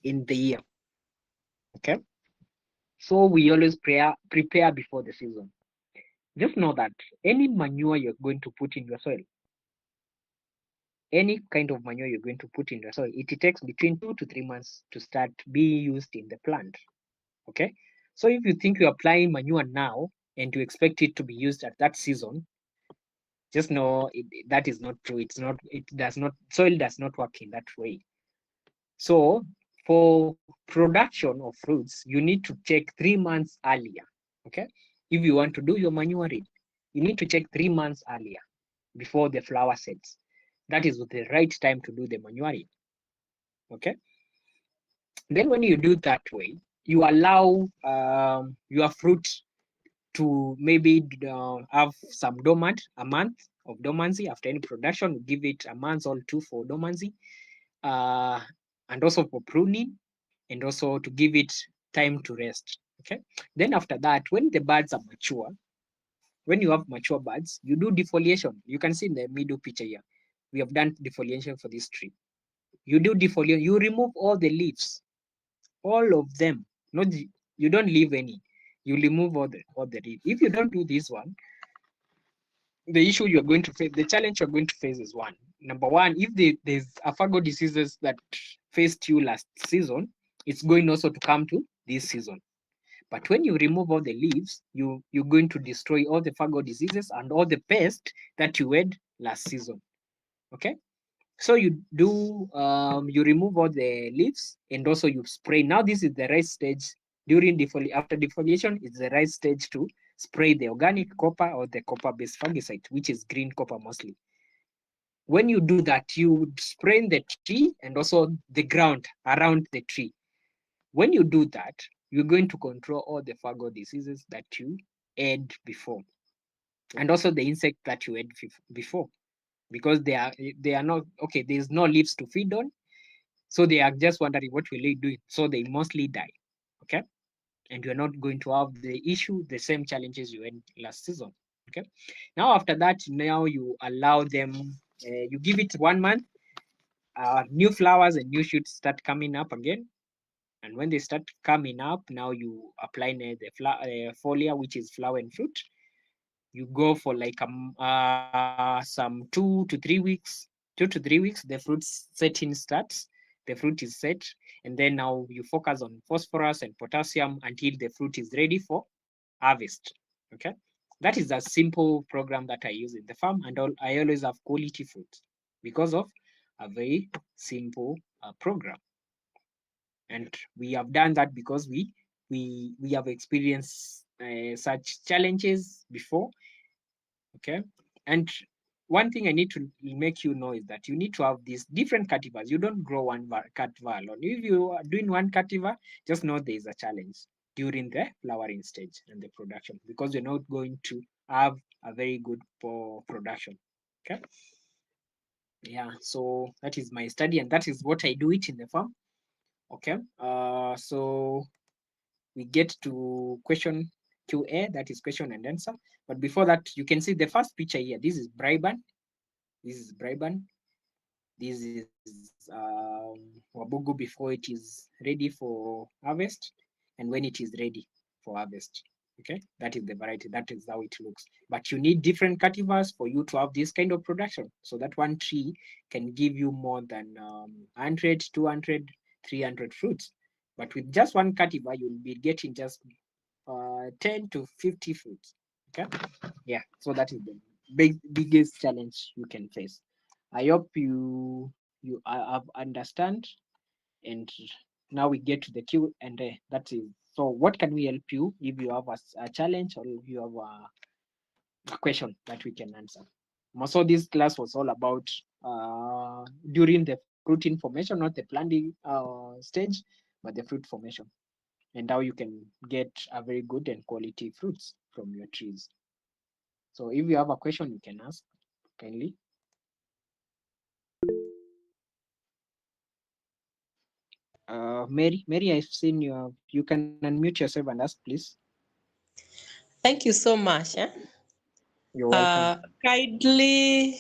in the year. Okay. So we always prepare before the season. Just know that any manure you're going to put in your soil, any kind of manure you're going to put in your soil, it takes between 2 to 3 months to start being used in the plant. Okay. So if you think you're applying manure now and you expect it to be used at that season, just know that is not true. It does not, soil does not work in that way. So for production of fruits, you need to check 3 months earlier. Okay. If you want to do your manuring, you need to check 3 months earlier before the flower sets. That is the right time to do the manuring. Okay. Then when you do that way, you allow your fruit to maybe have some dormant, a month of dormancy after any production. Give it a month or two for dormancy, uh, and also for pruning, and also to give it time to rest. Okay. Then after that, when the buds are mature, when you have mature buds, you do defoliation. You can see in the middle picture here, we have done defoliation for this tree. You do defoliation, you remove all the leaves, all of them. Not you don't leave any. You remove all the leaves. If you don't do this one, the issue you're going to face, the challenge you're going to face is one. Number one, if there's a fungal diseases that faced you last season, it's going also to come to this season. But when you remove all the leaves, you're going to destroy all the fungal diseases and all the pests that you had last season. Okay. So you do you remove all the leaves and also you spray. Now this is the right stage during after defoliation. It's the right stage to spray the organic copper or the copper-based fungicide, which is green copper mostly. When you do that, you would spray the tree and also the ground around the tree. When you do that, you're going to control all the fungal diseases that you had before, and also the insect that you had before, because they are not okay. There's no leaves to feed on, so they are just wondering what will they do. So they mostly die. Okay, and you're not going to have the issue, the same challenges you had last season. Okay, now after that, now you allow them. You give it 1 month. New flowers and new shoots start coming up again. And when they start coming up, now you apply the foliar, which is flower and fruit. You go for like some 2 to 3 weeks. 2 to 3 weeks, the fruit setting starts. The fruit is set, and then now you focus on phosphorus and potassium until the fruit is ready for harvest. Okay, that is a simple program that I use in the farm, and I always have quality fruit because of a very simple program. And we have done that because we have experienced such challenges before. Okay, and one thing I need to make you know is that you need to have these different cultivars. You don't grow one cultivar alone. If you are doing one cultivar, just know there is a challenge during the flowering stage and the production, because you're not going to have a very good production. Okay, yeah, so that is my study, and that is what I do it in the farm. Okay, so we get to question QA, that is question and answer. But before that, you can see the first picture here. This is Braiban. This is Braiban. This is Wabugu before it is ready for harvest, and when it is ready for harvest. Okay, that is the variety. That is how it looks. But you need different cultivars for you to have this kind of production, so that one tree can give you more than 100, 200, 300 fruits. But with just one cultivar, you'll be getting just 10 to 50 fruits. Okay, yeah. So that is the biggest challenge you can face. I hope you have understand. And now we get to the Q and A. That is, so what can we help you if you have a challenge, or if you have a question that we can answer. So this class was all about during the fruit information, not the planting stage, but the fruit formation, and how you can get a very good and quality fruits from your trees. So if you have a question, you can ask kindly. Mary, I've seen you can unmute yourself and ask, please. Thank you so much. You're welcome. Kindly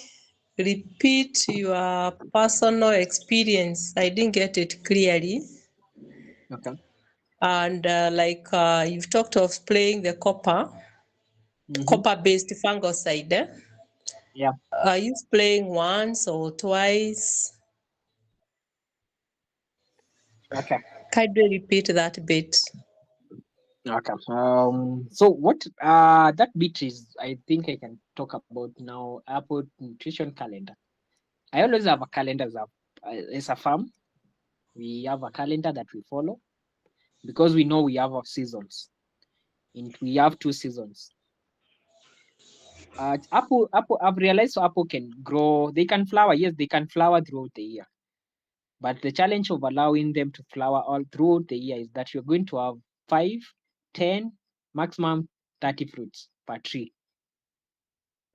repeat your personal experience. I didn't get it clearly. Okay. And you've talked of spraying the Mm-hmm. copper-based fungicide. Yeah. Are you spraying once or twice? Okay. Kindly repeat that bit. Okay. So what that bit is, I think I can talk about now. Apple nutrition calendar. I always have a calendar as a farm. We have a calendar that we follow because we know we have our seasons, and we have 2 seasons. Apple, I've realized, so apple can grow. They can flower. Yes, they can flower throughout the year. But the challenge of allowing them to flower all throughout the year is that you're going to have 5, 10, maximum 30 fruits per tree.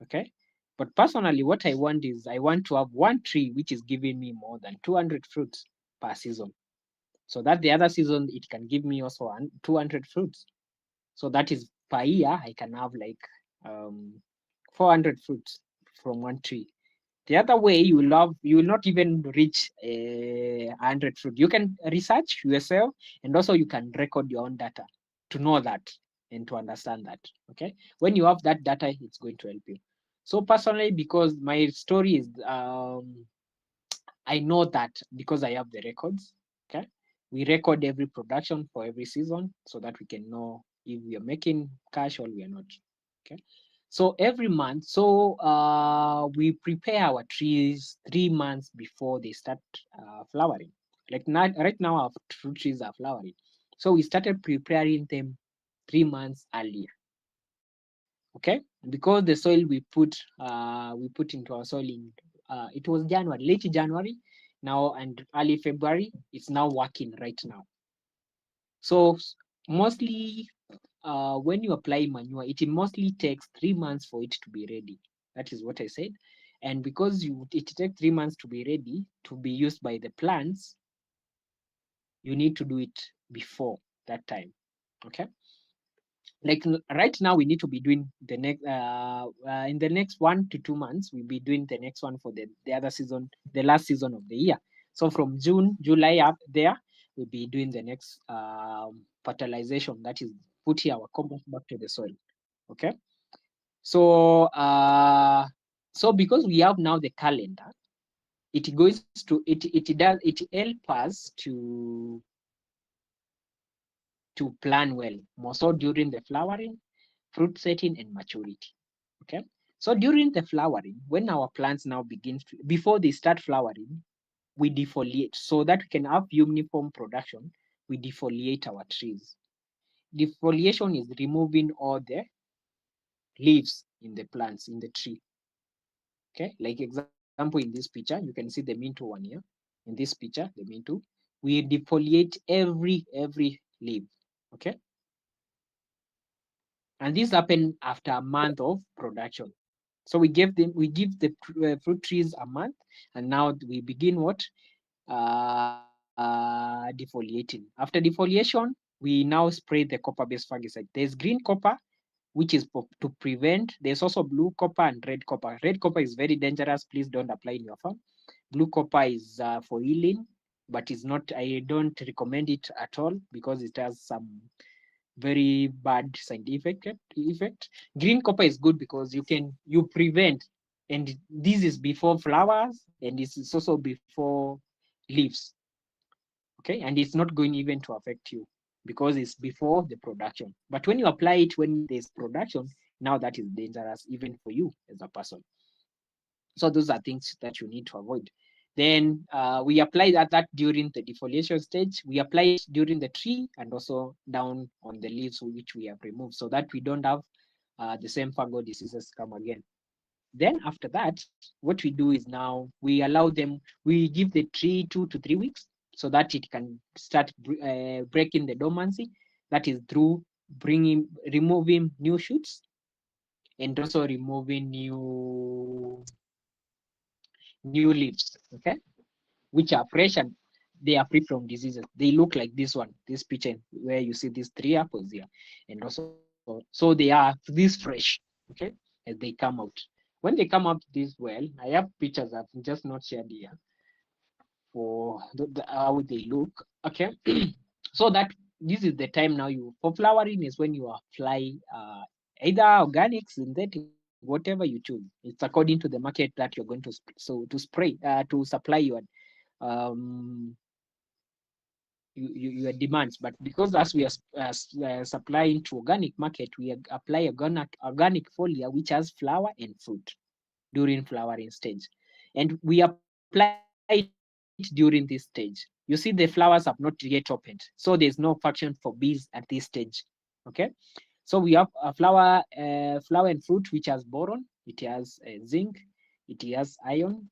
Okay. But personally, what I want is I want to have one tree which is giving me more than 200 fruits per season. So that the other season it can give me also 200 fruits. So that is per year I can have like um, 400 fruits from one tree. The other way you will not even reach 100 fruit. You can research yourself, and also you can record your own data to know that and to understand that. Okay, when you have that data, it's going to help you. So personally, because my story is, I know that because I have the records. Okay, we record every production for every season so that we can know if we are making cash or we are not. Okay, so every month, so we prepare our trees 3 months before they start flowering. Like right now, our fruit trees are flowering, so we started preparing them 3 months earlier. Okay, because the soil we put into our soil in it was January, late January now and early February. It's now working right now. So mostly when you apply manure, it mostly takes 3 months for it to be ready. That is what I said. And because it takes 3 months to be ready to be used by the plants, you need to do it before that time. Okay. Like right now, we need to be doing the next in the next 1 to 2 months. We'll be doing the next one for the other season, the last season of the year. So from June, July up there, we'll be doing the next fertilization. That is putting our compost back to the soil. Okay. So so because we have now the calendar, it goes to it helps us to plan well, more so during the flowering, fruit setting, and maturity. Okay. So during the flowering, when our plants now begin to, before they start flowering, we defoliate so that we can have uniform production. We defoliate our trees. Defoliation is removing all the leaves in the plants in the tree. Okay, like example in this picture, you can see the minto one here. In this picture, the minto, we defoliate every leaf. Okay, and this happened after a month of production. So we give the fruit trees a month, and now we begin what defoliating. After defoliation, we now spray the copper-based fungicide. There's green copper, which is to prevent. There's also blue copper and red copper. Red copper is very dangerous. Please don't apply in your farm. Blue copper is for healing, but it's not. I don't recommend it at all because it has some very bad side effect. Green copper is good because you prevent, and this is before flowers, and this is also before leaves. Okay, and it's not going even to affect you because it's before the production. But when you apply it when there's production, now that is dangerous even for you as a person. So those are things that you need to avoid. Then we apply that during the defoliation stage. We apply it during the tree and also down on the leaves which we have removed so that we don't have the same fungal diseases come again. Then after that, what we do is now we allow them, we give the tree 2 to 3 weeks so that it can start breaking the dormancy. That is through removing new shoots and also removing new leaves, okay, which are fresh and they are free from diseases. They look like this one, this picture where you see these 3 apples here, and also so they are this fresh, okay, as they come out. When they come out this well, I have pictures I've just not shared here for how they look, okay. So that this is the time now you for flowering is when you apply either organic, synthetic, whatever you choose. It's according to the market that you're going to to spray to supply um your demands. But because as we are supplying to organic market, we apply organic foliar which has flower and fruit during flowering stage, and we apply it during this stage. You see the flowers have not yet opened, so there's no function for bees at this stage. Okay, so we have a flower and fruit which has boron, it has zinc, it has iron,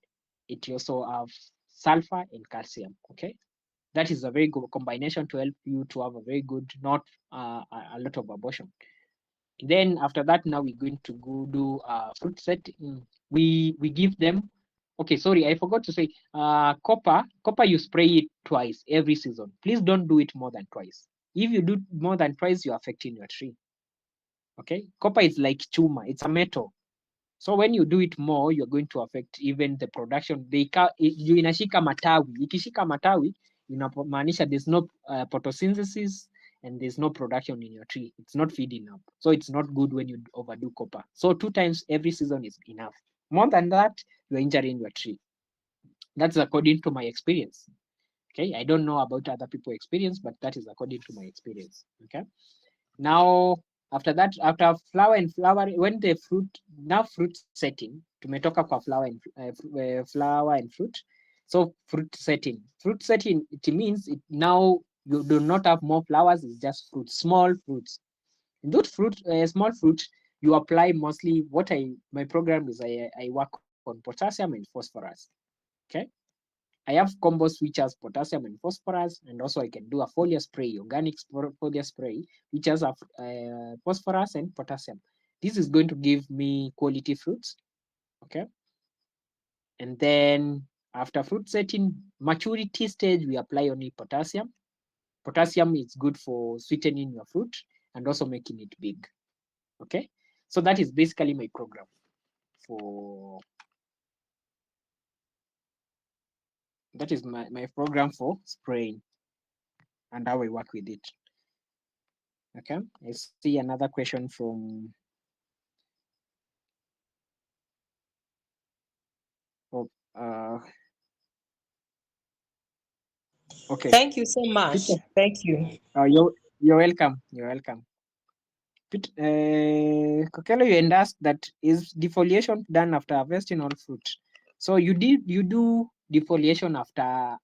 it also have sulfur and calcium. Okay, that is a very good combination to help you to have a very good, not a lot of abortion. Then after that, now we're going to go do fruit setting. We give them. Okay, sorry, I forgot to say. Copper you spray it twice every season. Please don't do it more than twice. If you do more than twice, you're affecting your tree. Okay, copper is like tumor. It's a metal. So when you do it more, you're going to affect even the production. Inashika matawi. Ikishika matawi, inamaanisha there's no photosynthesis and there's no production in your tree. It's not feeding up. So it's not good when you overdo copper. So 2 times every season is enough. More than that, you're injuring your tree. That's according to my experience. Okay, I don't know about other people's experience, but that is according to my experience. Okay. Now, after that, after flower and flower, when the fruit, now fruit setting, tumetoka kwa flower and fruit. So fruit setting, it means now you do not have more flowers, it's just fruit, small fruits. Those fruit, small fruit, you apply mostly my program is I work on on potassium and phosphorus. Okay. I have combos which has potassium and phosphorus, and also I can do a foliar spray, organic foliar spray, which has phosphorus and potassium. This is going to give me quality fruits. Okay. And then after fruit setting, maturity stage, we apply only potassium. Potassium is good for sweetening your fruit and also making it big. Okay. So that is basically my program for that is my program for spraying and how I work with it. Okay, I see another question from okay. Thank you so much. Peter, Thank you. you're welcome. You're welcome. Kokelo, you and asked that is defoliation done after harvesting all fruit. So you do defoliation after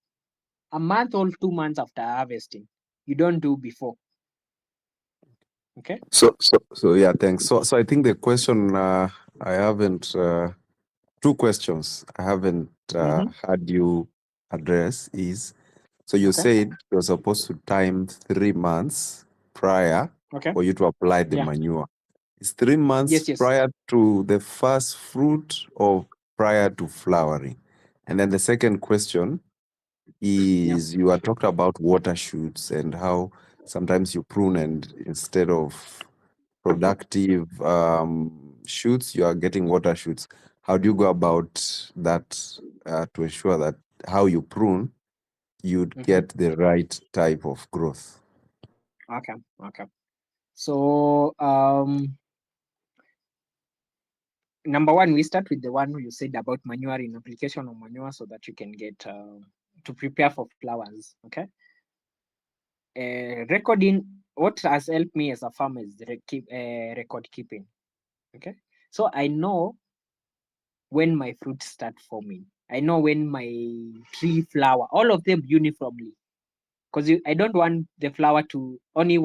a month or 2 months after harvesting. You don't do before. Okay. So yeah, thanks. So I think the question I haven't two questions I haven't had you address is, so you Okay. said you're supposed to time 3 months prior Okay. for you to apply the Yeah. manure. Is 3 months Yes. prior to the first fruit or prior to flowering? And then the second question is, you are talked about water shoots and how sometimes you prune and instead of productive shoots, you are getting water shoots. How do you go about that to ensure that how you prune, you'd get the right type of growth? Okay. So number one, we start with the one you said about manuring, application of manure so that you can get to prepare for flowers. Okay. Recording, what has helped me as a farmer is the record keeping. Okay. So I know when my fruits start forming. I know when my tree flower, all of them uniformly. Because I don't want the flower to only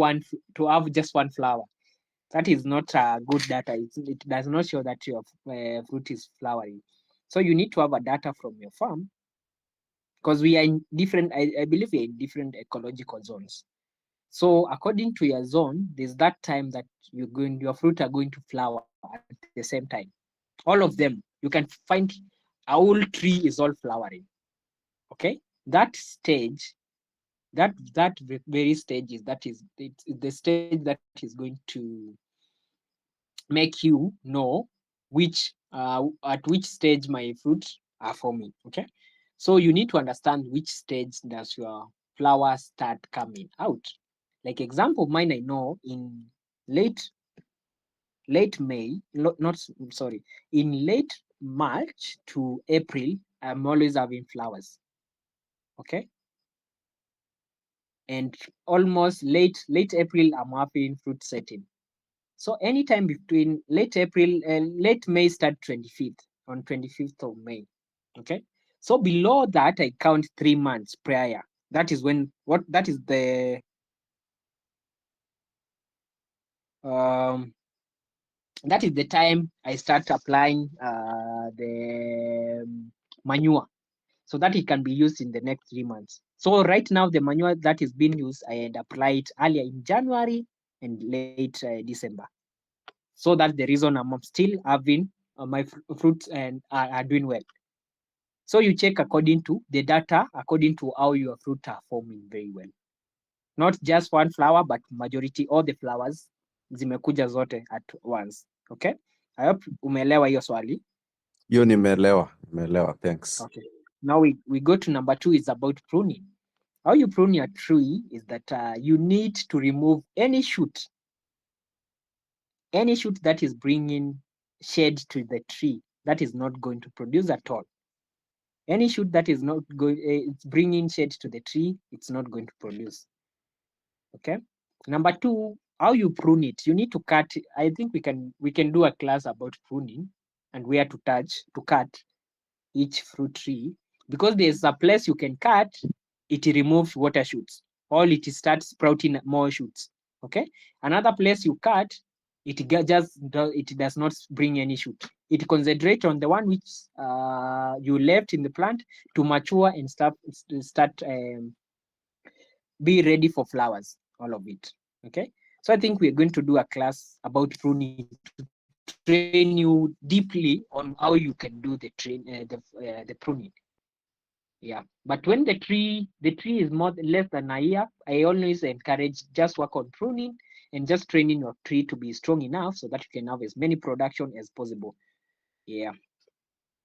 to have just one flower. That is not good data. It does not show that your fruit is flowering. So you need to have a data from your farm, because we are in different, I believe we are in different ecological zones. So according to your zone, there's that time that your fruit are going to flower at the same time. All of them, you can find a whole tree is all flowering. Okay, that stage, that very stage is the stage that is going to make you know which at which stage my fruits are forming. Okay, so you need to understand which stage does your flower start coming out. Like example of mine, I know in late May, not sorry, in late March to April, I'm always having flowers. Okay, and almost late April, I'm having fruit setting. So anytime between late April and late May start 25th, on 25th of May. Okay. So below that, I count 3 months prior. That is when that is the time I start applying the manure, so that it can be used in the next 3 months. So right now, the manure that is being used, I had applied earlier in January and late December. So that's the reason I'm still having my fruits and are doing well. So you check according to the data, according to how your fruit are forming very well. Not just one flower, but majority all the flowers zimekuja zote at once. Okay, I hope umeelewa hiyo swali. Hiyo nimeelewa, thanks. Okay, now we go to number 2, is about pruning. How you prune your tree is that you need to remove any shoot that is bringing shade to the tree that is not going to produce at all. Any shoot that is not going, it's bringing shade to the tree, it's not going to produce. Okay. Number 2, how you prune it. You need to cut. I think we can do a class about pruning and where to cut each fruit tree, because there's a place you can cut, it removes water shoots, or it starts sprouting more shoots. Okay. Another place you cut, it does not bring any shoot. It concentrates on the one which you left in the plant to mature and start be ready for flowers, all of it. Okay, so I think we're going to do a class about pruning to train you deeply on how you can do the pruning. Yeah, but when the tree is less than a year, I always encourage just work on pruning and just training your tree to be strong enough so that you can have as many production as possible. Yeah.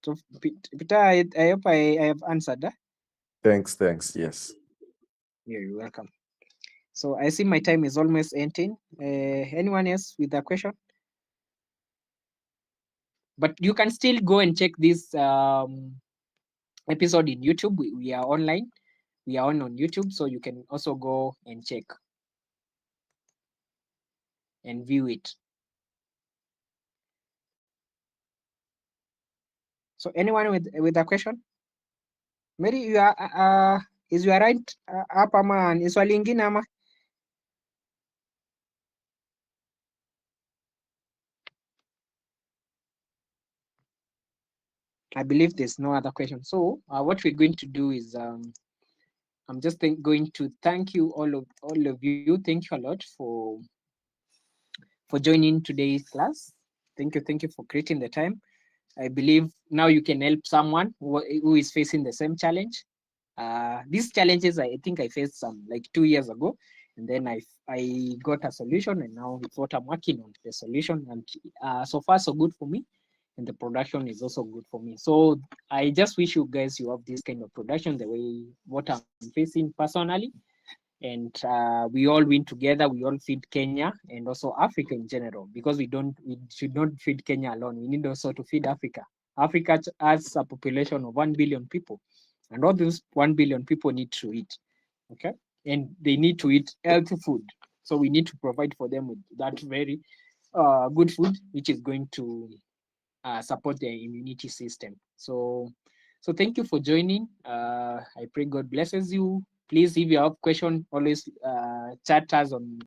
So Peter, I hope I have answered. Thanks. Yes. Yeah, you're welcome. So I see my time is almost ending. Anyone else with a question? But you can still go and check this episode in YouTube. We are online. We are on YouTube, so you can also go and check and view it. So anyone with a question? Mary, you are is your right hapa ama ni swali lingine ama? I believe there's no other question. So what we're going to do is I'm just going to thank you all of you. Thank you a lot for joining today's class. Thank you for creating the time. I believe now you can help someone who is facing the same challenge. These challenges I think I faced some like 2 years ago, and then I got a solution, and now it's what I'm working on, the solution, and so far so good for me, and the production is also good for me. So I just wish you guys you have this kind of production the way what I'm facing personally, and we all win together. We all feed Kenya and also Africa in general, because we should not feed Kenya alone. We need also to feed Africa. Africa has a population of 1 billion people, and all those 1 billion people need to eat. Okay, and they need to eat healthy food. So we need to provide for them with that very good food, which is going to support their immunity system. So thank you for joining. I pray God blesses you. Please, if you have question, always chat us on